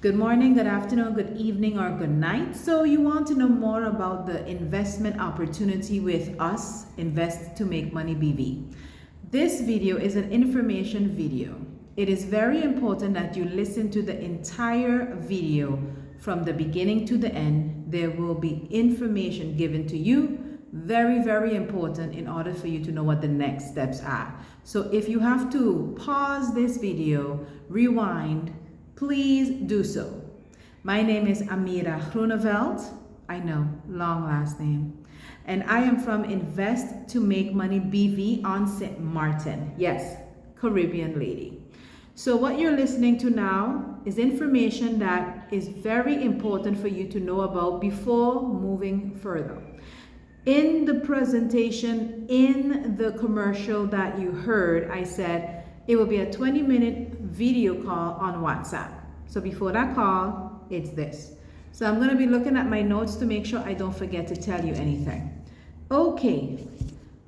Good morning, good afternoon, good evening, or good night. So you want to know more about the investment opportunity with us, Invest to Make Money BV. This video is an information video. It is very important that you listen to the entire video from the beginning to the end. There will be information given to you, very important, in order for you to know what the next steps are. So if you have to pause this video, rewind, please do so. My name is Amira Groeneveld. I know, long last name. And I am from Invest to Make Money BV on St. Martin. Yes, Caribbean lady. So what you're listening to now is information that is very important for you to know about before moving further. In the presentation, in the commercial that you heard, I said it will be a 20-minute video call on WhatsApp. So before that call, it's this. So I'm going to be looking at my notes to make sure I don't forget to tell you anything. Okay,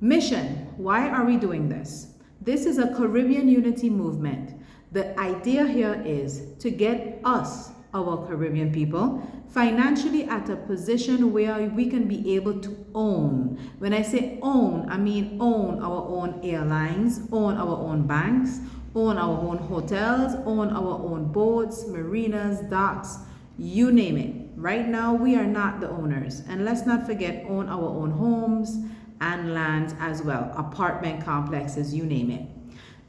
mission. Why are we doing this? This is a Caribbean unity movement. The idea here is to get us, our Caribbean people, financially at a position where we can be able to own. When I say own, I mean own our own airlines, own our own banks, own our own hotels, own our own boats, marinas, docks, you name it. Right now, we are not the owners. And let's not forget, own our own homes and lands as well, apartment complexes, you name it.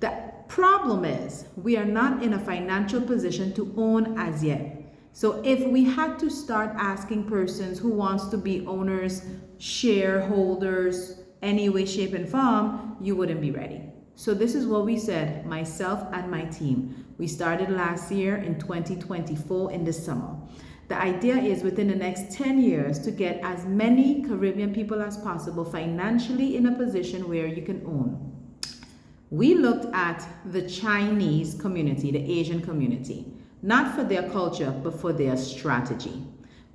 The problem is we are not in a financial position to own as yet. So if we had to start asking persons who wants to be owners, shareholders, any way, shape, and form, you wouldn't be ready. So this is what we said, myself and my team. We started last year in 2024 in the summer. The idea is within the next 10 years to get as many Caribbean people as possible financially in a position where you can own. We looked at the Chinese community, the Asian community, not for their culture, but for their strategy.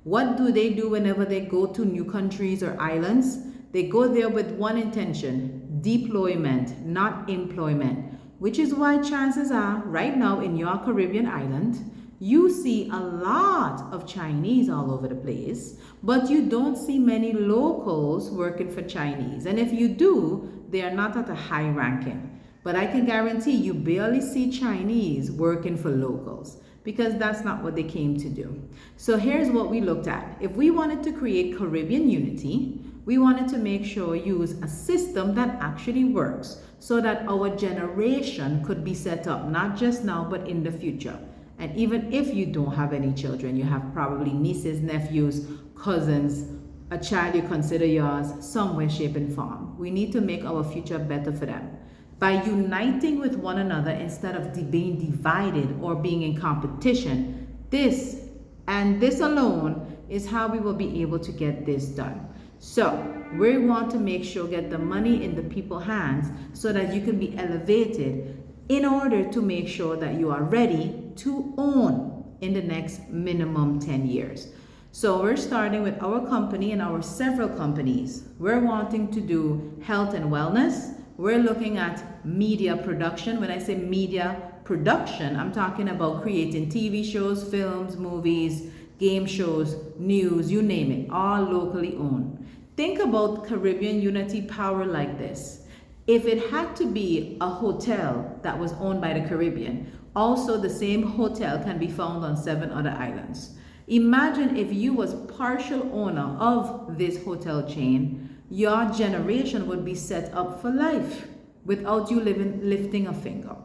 What do they do whenever they go to new countries or islands? They go there with one intention, deployment, not employment, which is why chances are right now in your Caribbean island, you see a lot of Chinese all over the place, but you don't see many locals working for Chinese. And if you do, they are not at a high ranking. But I can guarantee you barely see Chinese working for locals because that's not what they came to do. So here's what we looked at. If we wanted to create Caribbean unity, we wanted to make sure use a system that actually works so that our generation could be set up, not just now, but in the future. And even if you don't have any children, you have probably nieces, nephews, cousins, a child you consider yours, somewhere, shape, and form. We need to make our future better for them. By uniting with one another instead of being divided or being in competition, this alone is how we will be able to get this done. So we want to make sure get the money in the people's hands so that you can be elevated in order to make sure that you are ready to own in the next minimum 10 years. So we're starting with our company and our several companies. We're wanting to do health and wellness. We're looking at media production. When I say media production, I'm talking about creating TV shows, films, movies, game shows, news, you name it, all locally owned. Think about Caribbean unity power like this. If it had to be a hotel that was owned by the Caribbean, also the same hotel can be found on 7 other islands. Imagine if you was partial owner of this hotel chain, your generation would be set up for life without you lifting a finger.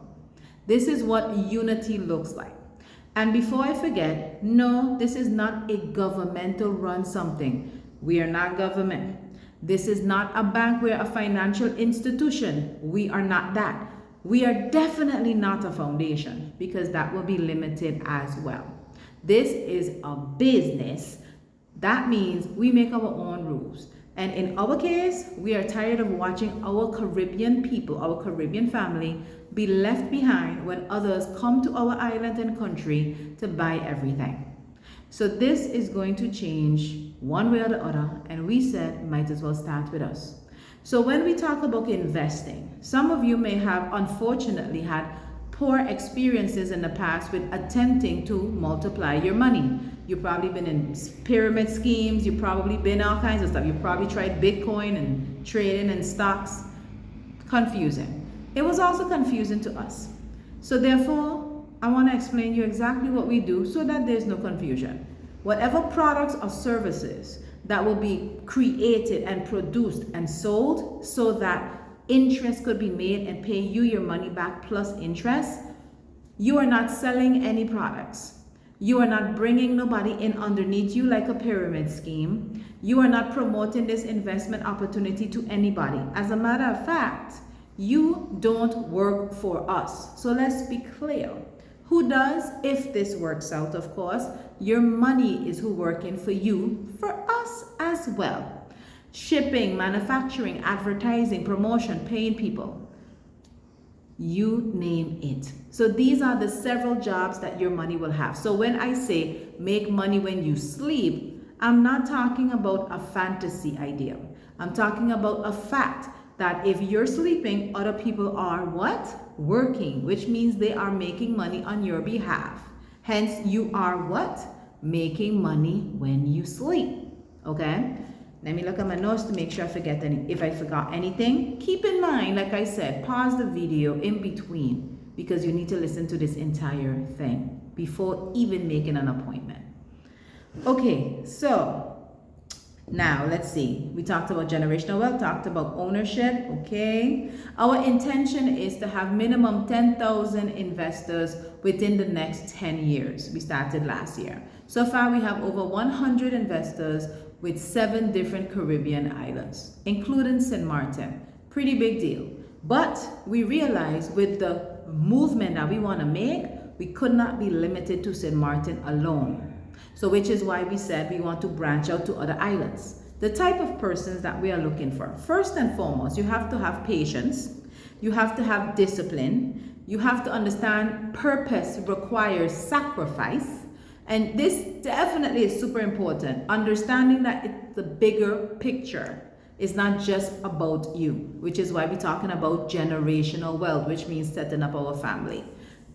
This is what unity looks like. And before I forget, no, this is not a governmental run something. We are not government. This is not a bank. We're a financial institution. We are not that. We are definitely not a foundation because that will be limited as well. This is a business. That means we make our own rules. And in our case, we are tired of watching our Caribbean people, our Caribbean family, be left behind when others come to our island and country to buy everything. So this is going to change one way or the other, and we said might as well start with us. So when we talk about investing, some of you may have unfortunately had poor experiences in the past with attempting to multiply your money. You've probably been in pyramid schemes, you've probably been all kinds of stuff. You've probably tried Bitcoin and trading and stocks. Confusing. It was also confusing to us. So therefore, I want to explain you exactly what we do so that there's no confusion. Whatever products or services that will be created and produced and sold so that interest could be made and pay you your money back plus interest, you are not selling any products. You are not bringing nobody in underneath you like a pyramid scheme. You are not promoting this investment opportunity to anybody. As a matter of fact, you don't work for us. So let's be clear. Who does? If this works out, of course, your money is who working for you, for us as well. Shipping, manufacturing, advertising, promotion, paying people. You name it. So these are the several jobs that your money will have. So when I say make money when you sleep, I'm not talking about a fantasy idea. I'm talking about a fact that if you're sleeping, other people are what? Working, which means they are making money on your behalf. Hence, you are what? Making money when you sleep. Okay? Let me look at my notes to make sure I forget if I forgot anything. Keep in mind, like I said, pause the video in between because you need to listen to this entire thing before even making an appointment. Okay, so now let's see. We talked about generational wealth, talked about ownership, okay? Our intention is to have minimum 10,000 investors within the next 10 years. We started last year. So far, we have over 100 investors with 7 different Caribbean islands, including St. Martin. Pretty big deal. But we realized with the movement that we want to make, we could not be limited to St. Martin alone. So which is why we said we want to branch out to other islands. The type of persons that we are looking for. First and foremost, you have to have patience. You have to have discipline. You have to understand purpose requires sacrifice. And this definitely is super important. Understanding that it's the bigger picture. It's not just about you, which is why we're talking about generational wealth, which means setting up our family.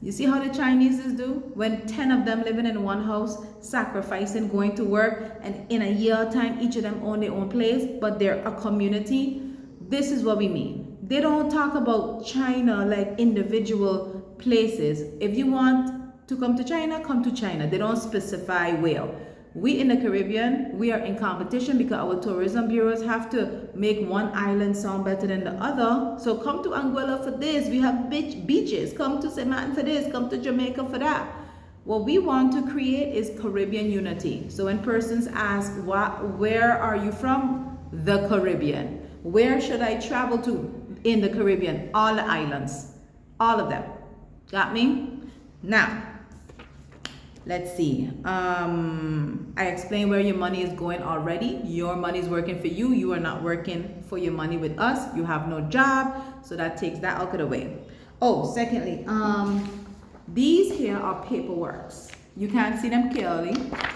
You see how the Chinese do? When 10 of them living in one house, sacrificing, going to work, and in a year time, each of them own their own place, but they're a community. This is what we mean. They don't talk about China like individual places. If you want to come to China. They don't specify where. We in the Caribbean, we are in competition because our tourism bureaus have to make one island sound better than the other. So come to Anguilla for this. We have beaches. Come to St. Martin for this. Come to Jamaica for that. What we want to create is Caribbean unity. So when persons ask, where are you from? The Caribbean. Where should I travel to in the Caribbean? All the islands. All of them. Got me? Now, let's see. I explained where your money is going already. Your money is working for you. You are not working for your money with us. You have no job. So that takes that out of the way. Oh, secondly, these here are paperworks. You can't see them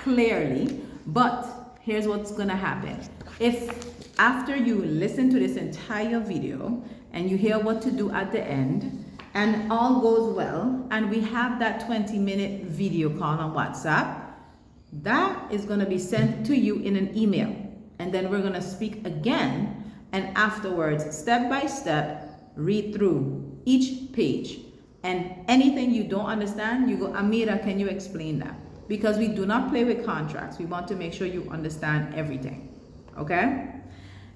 clearly, but here's what's gonna happen. If after you listen to this entire video and you hear what to do at the end, and all goes well, and we have that 20-minute video call on WhatsApp, that is going to be sent to you in an email. And then we're going to speak again, and afterwards, step by step, read through each page. And anything you don't understand, you go, Amira, can you explain that? Because we do not play with contracts. We want to make sure you understand everything. Okay?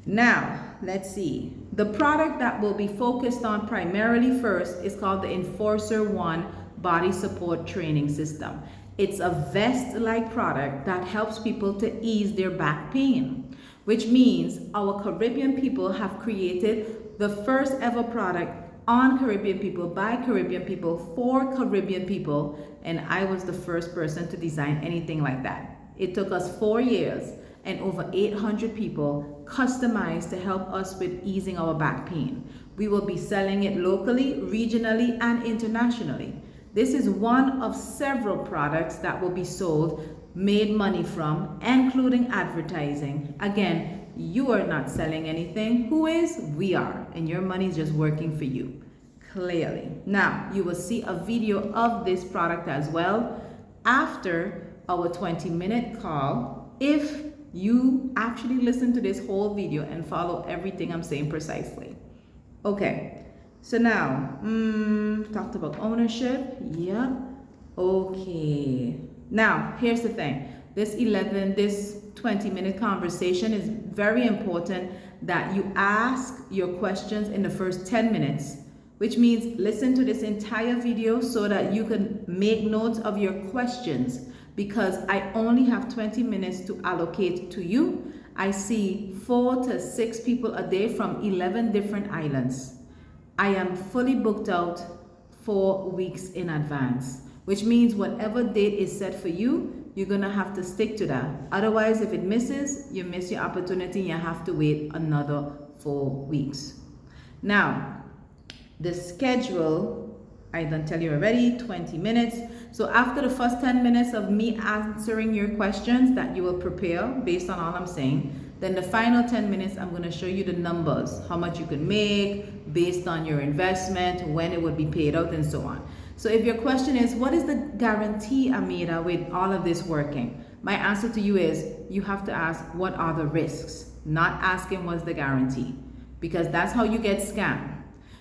Now, let's see. The product that will be focused on primarily first is called the Enforcer One Body Support Training System. It's a vest-like product that helps people to ease their back pain, which means our Caribbean people have created the first ever product on Caribbean people, by Caribbean people, for Caribbean people, and I was the first person to design anything like that. It took us 4 years and over 800 people customized to help us with easing our back pain. We will be selling it locally, regionally, and internationally. This is one of several products that will be sold, made money from, including advertising. Again, you are not selling anything. Who is? We are. And your money is just working for you. clearly. Now, you will see a video of this product as well after our 20-minute call if you actually listen to this whole video and follow everything I'm saying precisely. Okay, so now, talked about ownership. Yeah. Okay. Now, here's the thing. This 20-minute conversation is very important that you ask your questions in the first 10 minutes, which means listen to this entire video so that you can make notes of your questions, because I only have 20 minutes to allocate to you. I see 4 to 6 people a day from 11 different islands. I am fully booked out 4 weeks in advance, which means whatever date is set for you, you're gonna have to stick to that. Otherwise, if it misses, you miss your opportunity and you have to wait another 4 weeks. Now, the schedule, I done tell you already, 20 minutes. So after the first 10 minutes of me answering your questions that you will prepare based on all I'm saying, then the final 10 minutes, I'm gonna show you the numbers, how much you can make based on your investment, when it would be paid out, and so on. So if your question is, what is the guarantee, Amira, with all of this working? My answer to you is, you have to ask, what are the risks? Not asking what's the guarantee, because that's how you get scammed.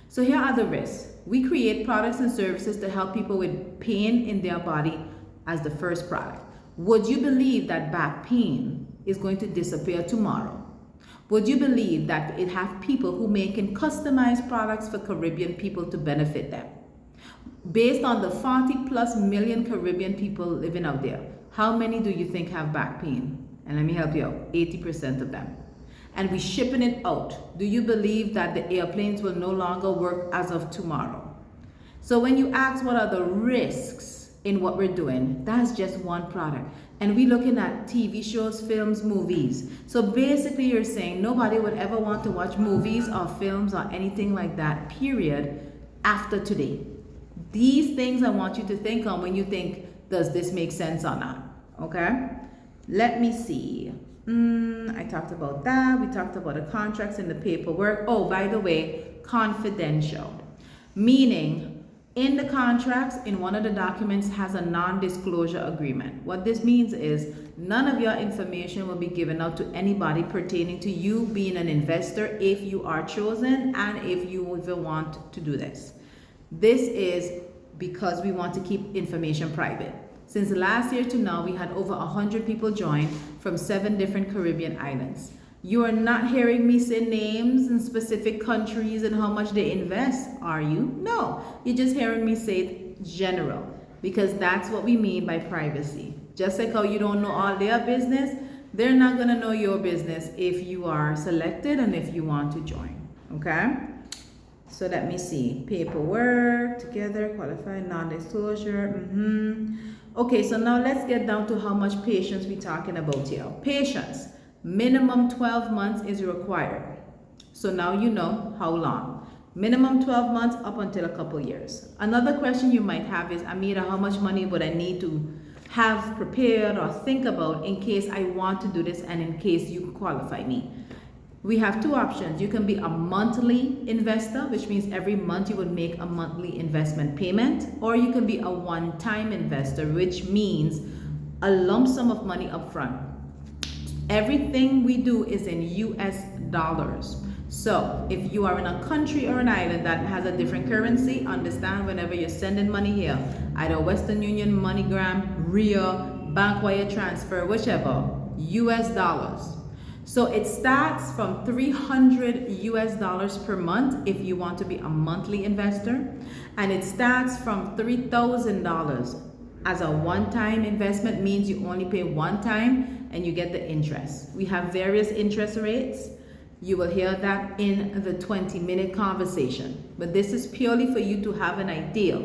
So here are the risks. We create products and services to help people with pain in their body as the first product. Would you believe that back pain is going to disappear tomorrow? Would you believe that it have people who making customized products for Caribbean people to benefit them? Based on the 40+ million Caribbean people living out there, how many do you think have back pain? And let me help you out, 80% of them. And we shipping it out. Do you believe that the airplanes will no longer work as of tomorrow? So when you ask what are the risks in what we're doing, that's just one product. And we looking at TV shows, films, movies. So basically you're saying nobody would ever want to watch movies or films or anything like that, period, after today. These things I want you to think on when you think, does this make sense or not? Okay? Let me see. I talked about that. We talked about the contracts and the paperwork. Oh, by the way, confidential. Meaning, in the contracts, in one of the documents has a non-disclosure agreement. What this means is none of your information will be given out to anybody pertaining to you being an investor if you are chosen and if you even want to do this. This is because we want to keep information private. Since last year to now, we had over 100 people join from 7 different Caribbean islands. You are not hearing me say names in specific countries and how much they invest, are you? No, you're just hearing me say it general, because that's what we mean by privacy. Just like how you don't know all their business, they're not gonna know your business if you are selected and if you want to join, okay? So let me see, paperwork, together, qualified, non-disclosure, Okay, so now let's get down to how much patience we're talking about here. Patience, minimum 12 months is required. So now you know how long. Minimum 12 months up until a couple years. Another question you might have is, Amira, how much money would I need to have prepared or think about in case I want to do this and in case you qualify me? We have 2 options. You can be a monthly investor, which means every month you would make a monthly investment payment, or you can be a one-time investor, which means a lump sum of money up front. Everything we do is in US dollars. So if you are in a country or an island that has a different currency, understand whenever you're sending money here, either Western Union, MoneyGram, RIA, bank wire transfer, whichever, US dollars. So it starts from $300 US per month if you want to be a monthly investor, and it starts from $3,000 as a one-time investment, means you only pay one time and you get the interest. We have various interest rates. You will hear that in the 20-minute conversation, but this is purely for you to have an idea.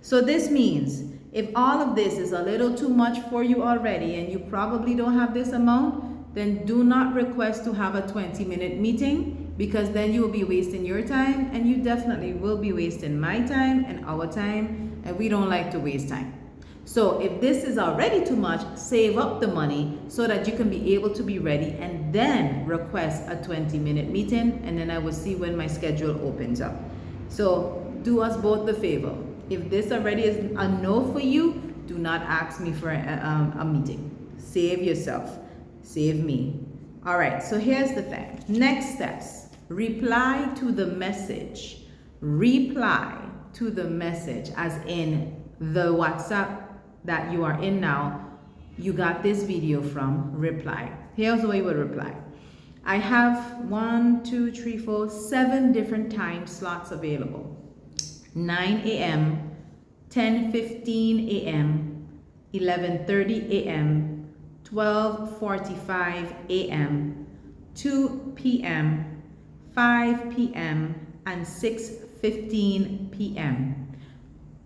So this means if all of this is a little too much for you already and you probably don't have this amount, then do not request to have a 20-minute meeting, because then you will be wasting your time and you definitely will be wasting my time and our time, and we don't like to waste time. So if this is already too much, save up the money so that you can be able to be ready and then request a 20-minute meeting, and then I will see when my schedule opens up. So do us both the favor. If this already is a no for you, do not ask me for a meeting. Save yourself. Save me. All right, so here's the thing. Next steps. Reply to the message. Reply to the message, as in the WhatsApp that you are in now. You got this video from. Reply. Here's the way you would reply. I have 7 different time slots available. 9 a.m., 10:15 a.m., 11:30 a.m., 12:45 a.m., 2 p.m., 5 p.m., and 6:15 p.m.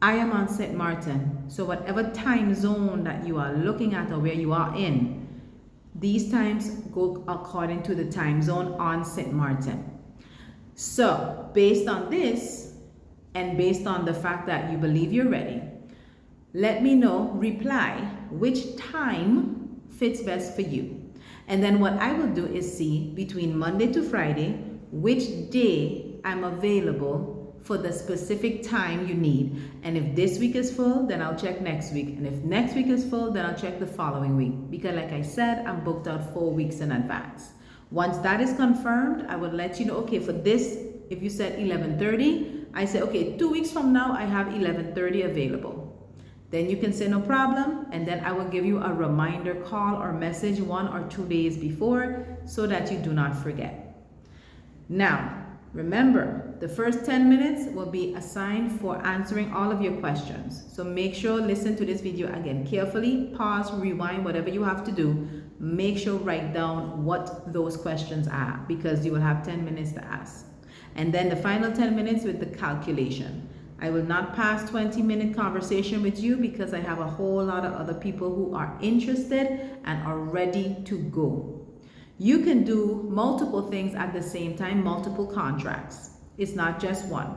I am on St. Martin, so whatever time zone that you are looking at or where you are in, these times go according to the time zone on St. Martin. So based on this, and based on the fact that you believe you're ready, let me know, reply, which time fits best for you. And then what I will do is see between Monday to Friday, which day I'm available for the specific time you need. And if this week is full, then I'll check next week. And if next week is full, then I'll check the following week. Because like I said, I'm booked out 4 weeks in advance. Once that is confirmed, I will let you know, okay, for this, if you said 11:30, I say, okay, 2 weeks from now, I have 11:30 available. Then you can say no problem, and then I will give you a reminder call or message 1 or 2 days before so that you do not forget. Now, remember, the first 10 minutes will be assigned for answering all of your questions. So make sure, listen to this video again carefully, pause, rewind, whatever you have to do. Make sure write down what those questions are, because you will have 10 minutes to ask. And then the final 10 minutes with the calculation. I will not pass 20-minute conversation with you because I have a whole lot of other people who are interested and are ready to go. You can do multiple things at the same time, multiple contracts. It's not just one.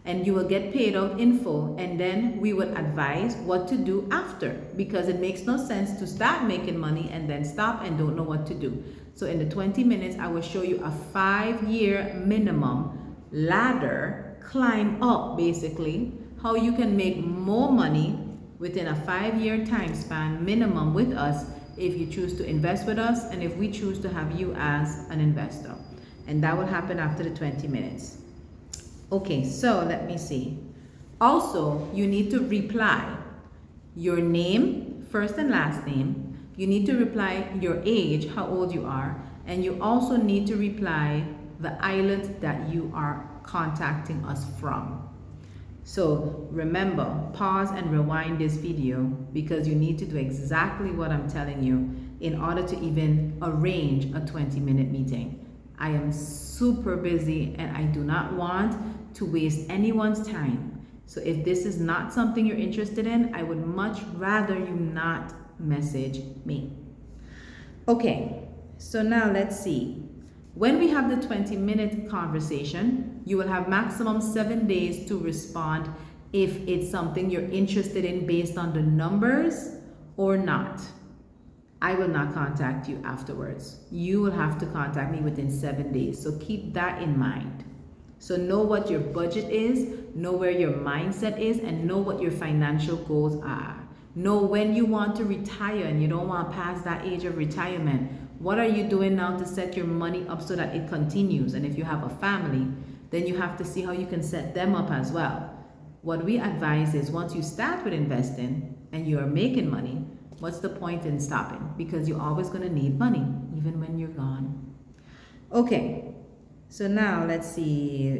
And you will get paid out in full, and then we would advise what to do after, because it makes no sense to start making money and then stop and don't know what to do. So in the 20 minutes, I will show you a 5-year minimum ladder, climb up basically, how you can make more money within a 5-year time span minimum with us if you choose to invest with us, and if we choose to have you as an investor. And that will happen after the 20 minutes. Okay, so let me see. Also, you need to reply your name, first and last name. You need to reply your age, how old you are, and you also need to reply the island that you are contacting us from. So remember, pause and rewind this video, because you need to do exactly what I'm telling you in order to even arrange a 20-minute meeting. I am super busy and I do not want to waste anyone's time. So if this is not something you're interested in, I would much rather you not message me. Okay, so now let's see. When we have the 20-minute conversation, you will have maximum 7 days to respond if it's something you're interested in based on the numbers or not. I will not contact you afterwards. You will have to contact me within 7 days. So keep that in mind. So know what your budget is, know where your mindset is, and know what your financial goals are. Know when you want to retire and you don't want to pass that age of retirement. What are you doing now to set your money up so that it continues? And if you have a family, then you have to see how you can set them up as well. What we advise is, once you start with investing and you are making money, what's the point in stopping? Because you're always going to need money, even when you're gone. Okay, so now let's see.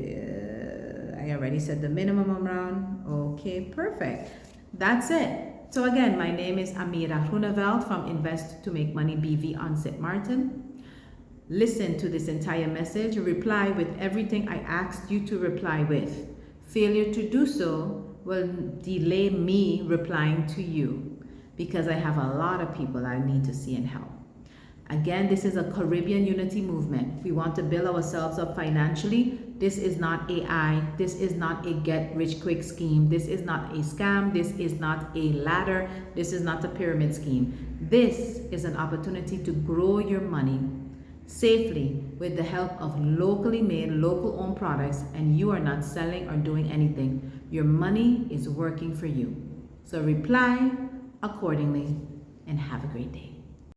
I already said the minimum amount. Okay, perfect. That's it. So again, my name is Amira Groeneveld from Invest to Make Money BV on St. Martin. Listen to this entire message. Reply with everything I asked you to reply with. Failure to do so will delay me replying to you, because I have a lot of people I need to see and help. Again, this is a Caribbean unity movement. We want to build ourselves up financially. This is not AI. This is not a get-rich-quick scheme. This is not a scam. This is not a ladder. This is not a pyramid scheme. This is an opportunity to grow your money, safely with the help of locally made, local owned products, and you are not selling or doing anything. Your money is working for you. So reply accordingly and have a great day.